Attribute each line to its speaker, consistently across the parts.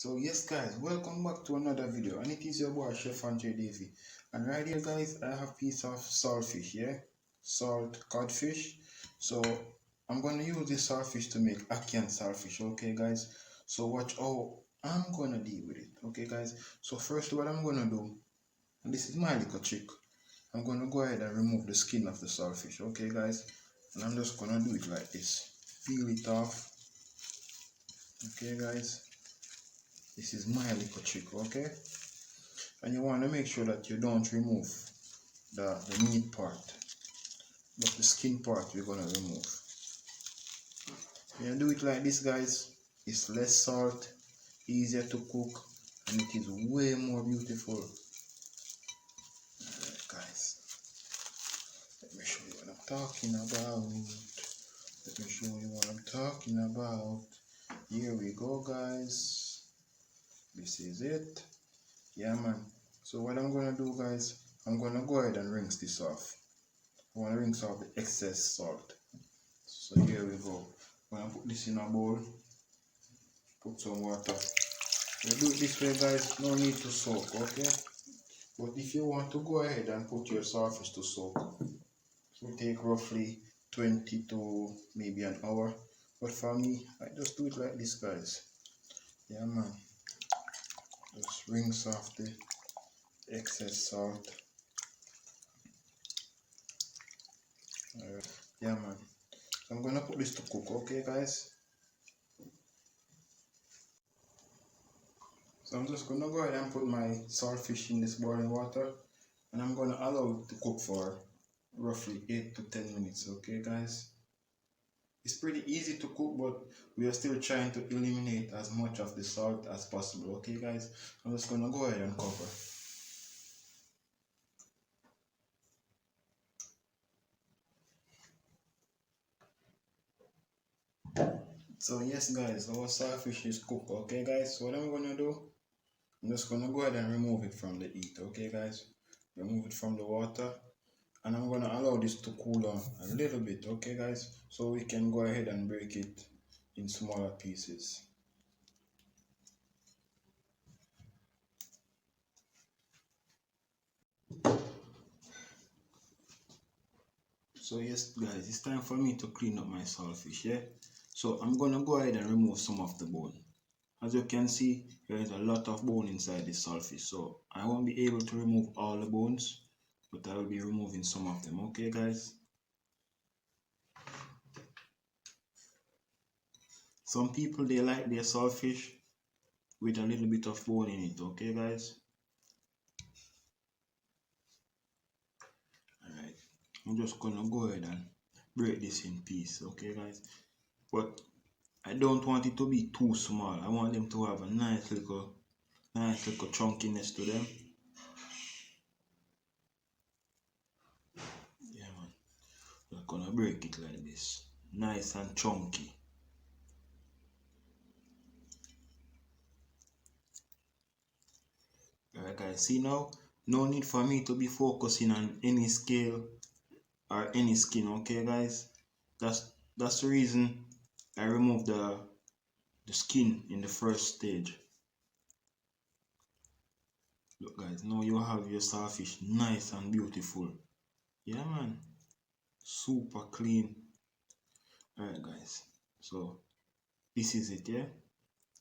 Speaker 1: So yes guys, welcome back to another video, and it is your boy Chef André Davy. And right here guys, I have a piece of saltfish, salt codfish. So I'm gonna use this saltfish to make ackee and saltfish, okay guys. So watch how I'm gonna deal with it, okay guys. So first what I'm gonna do, and this is my little trick, I'm gonna go ahead and remove the skin of the saltfish, okay guys. And I'm just gonna do it like this, peel it off, okay guys. This is my little trick, okay? And you want to make sure that you don't remove the meat part, but the skin part we're gonna remove. When you do it like this guys, it's less salt, easier to cook, and it is way more beautiful. Alright guys, let me show you what I'm talking about. Let me show you what I'm talking about. Here we go guys. This is it. Yeah man. So what I'm gonna do guys, I'm gonna go ahead and rinse this off. I want to rinse off the excess salt. So here we go. I'm gonna put this in a bowl, put some water. You do it this way guys, no need to soak, okay? But if you want to go ahead and put your saltfish to soak, it will take roughly 20 to maybe an hour. But for me, I just do it like this guys. Yeah man. Just rinse off the excess salt. Alright. Yeah man. So I'm gonna put this to cook, okay guys? So I'm just gonna go ahead and put my saltfish in this boiling water, and I'm gonna allow it to cook for roughly 8 to 10 minutes, okay guys? It's pretty easy to cook, but we are still trying to eliminate as much of the salt as possible, okay guys? I'm just gonna go ahead and cover. So yes guys, our saltfish is cooked, okay guys? So what I'm gonna do, I'm just gonna go ahead and remove it from the heat, okay guys? Remove it from the water, and I'm gonna allow this to cool down a little bit, okay guys? So we can go ahead and break it in smaller pieces. So yes guys, it's time for me to clean up my saltfish, yeah? So I'm gonna go ahead and remove some of the bone. As you can see, there is a lot of bone inside this saltfish, so I won't be able to remove all the bones, but I will be removing some of them, okay guys? Some people, they like their saltfish with a little bit of bone in it, okay guys? Alright, I'm just gonna go ahead and break this in pieces, okay guys? But I don't want it to be too small. I want them to have a nice little chunkiness to them. Yeah man, I'm gonna break it like this, nice and chunky. Alright guys, see now, no need for me to be focusing on any scale or any skin, okay guys? That's the reason I removed the skin in the first stage. Look guys, now you have your saltfish nice and beautiful. Yeah man, super clean. Alright guys, so this is it, yeah?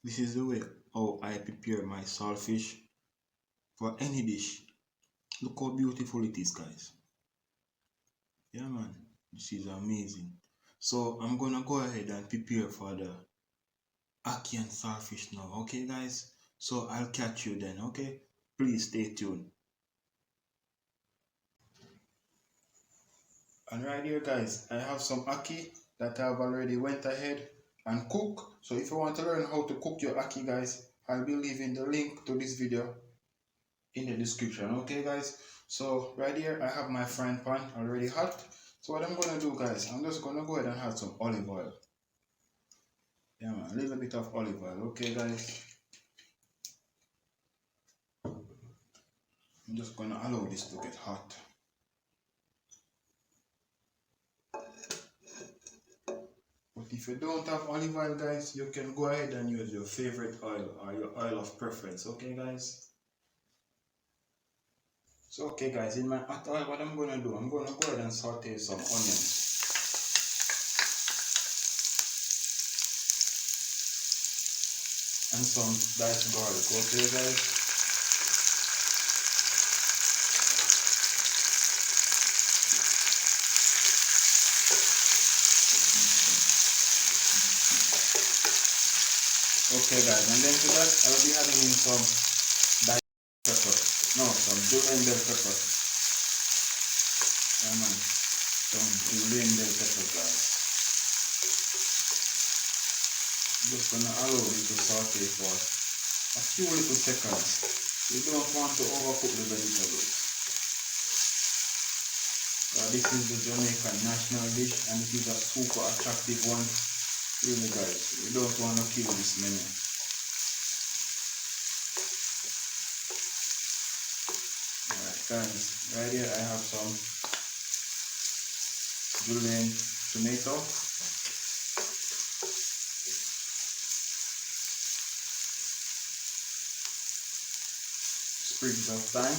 Speaker 1: This is the way how I prepare my saltfish for any dish. Look how beautiful it is guys. Yeah man, this is amazing. So I'm gonna go ahead and prepare for the ackee and saltfish now, okay guys? So I'll catch you then, okay? Please stay tuned. And right here guys, I have some ackee that I've already went ahead and cook. So if you want to learn how to cook your ackee guys, I'll be leaving the link to this video in the description, okay guys? So right here I have my frying pan already hot. So what I'm gonna do guys, I'm just gonna go ahead and add some olive oil. Yeah man, a little bit of olive oil, okay guys? I'm just gonna allow this to get hot. Put if you don't have olive oil, guys, you can go ahead and use your favorite oil or your oil of preference. Okay, guys? So, okay, guys, in my hot oil, what I'm going to do, I'm going to go ahead and saute some onions. And some diced garlic. Okay, guys? Okay, guys, and then to that, I will be adding in some diced pepper. No, some julienne bell pepper. Some julienne bell pepper, guys. I'm just gonna allow it to saute for a few little seconds. You don't want to overcook the vegetables. This is the Jamaican national dish, and it is a super attractive one. Really, guys, you don't want to kill this menu. Alright, guys, right here I have some julienne tomato. Sprigs of thyme.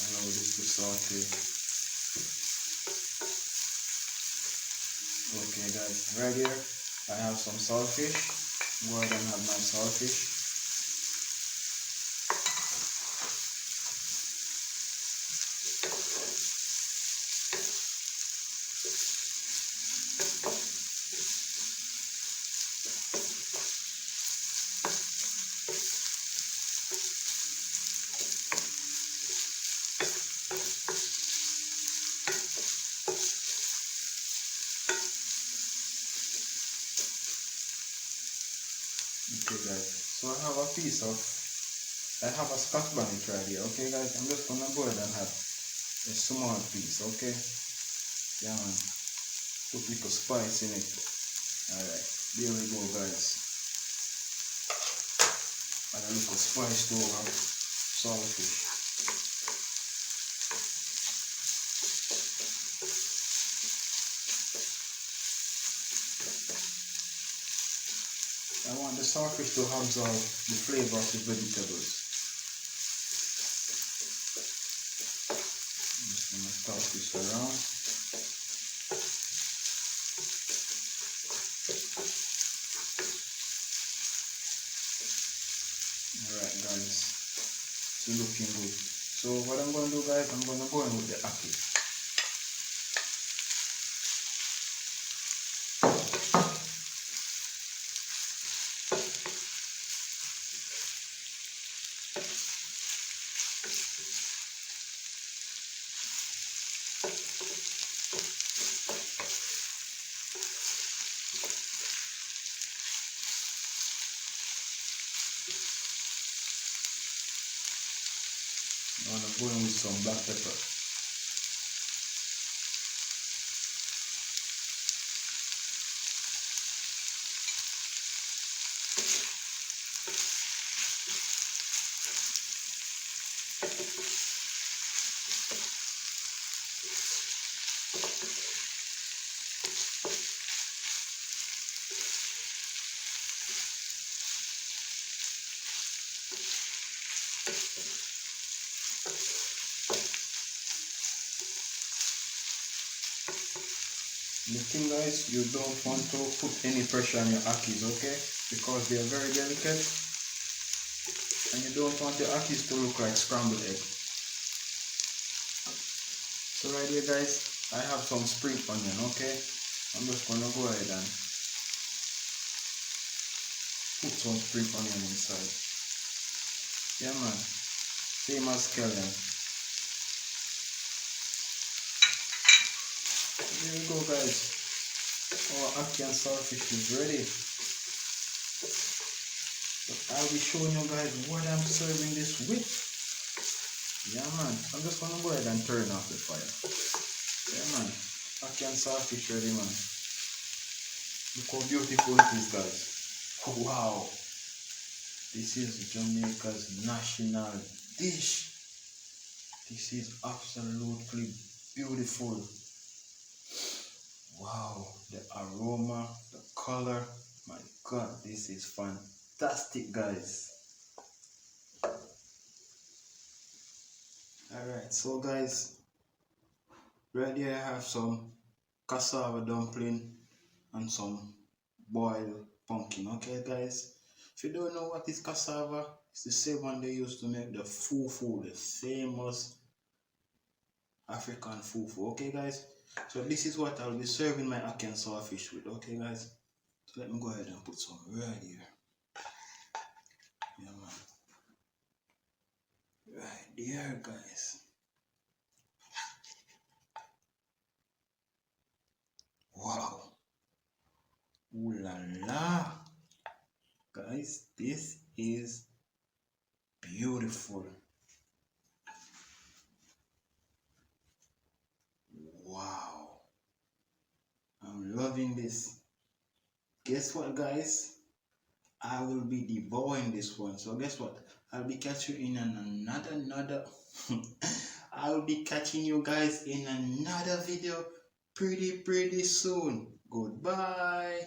Speaker 1: Allow this to saute. Okay, guys, right here I have some saltfish. Go ahead and have my saltfish. Okay, guys, so I have a Scotch bonnet right here. Okay, guys, I'm just gonna go ahead and have a small piece. Okay, yeah, man, put little spice in it. Alright, there we go, guys. Add a little spice to our saltfish. I want the saltfish to absorb the flavor of the vegetables. I'm just going to toss this around. Alright, guys, it's looking good. So what I'm going to do, guys, I'm going to go in with the ackee. I'm going to go in with some black pepper. The thing, guys, you don't want to put any pressure on your ackees, okay? Because they are very delicate, and you don't want your ackees to look like scrambled egg. So right here, guys, I have some spring onion, okay? I'm just gonna go ahead and put some spring onion inside. Yeah, man, same as scallion. There we go, guys. Our Ackee and Saltfish is ready. So I'll be showing you guys what I'm serving this with. Yeah, man. I'm just gonna go ahead and turn off the fire. Yeah, man. Ackee and Saltfish ready, man. Look how beautiful it is, guys. Oh, wow. This is Jamaica's national dish. This is absolutely beautiful. Wow, the aroma, the color, my god, this is fantastic, guys. Alright, so guys, right here I have some cassava dumpling and some boiled pumpkin. Okay guys, if you don't know what is cassava, it's the same one they used to make the fufu, the famous African fufu. Okay guys, so this is what I'll be serving my Ackee and Saltfish with. Okay guys, so let me go ahead and put some right here. Yeah man, right there guys. Wow, ooh la la, guys, this is beautiful. Wow, I'm loving this. Guess what guys, I will be devouring this one. So guess what, I'll be catching you in another I will be catching you guys in another video pretty soon. Goodbye.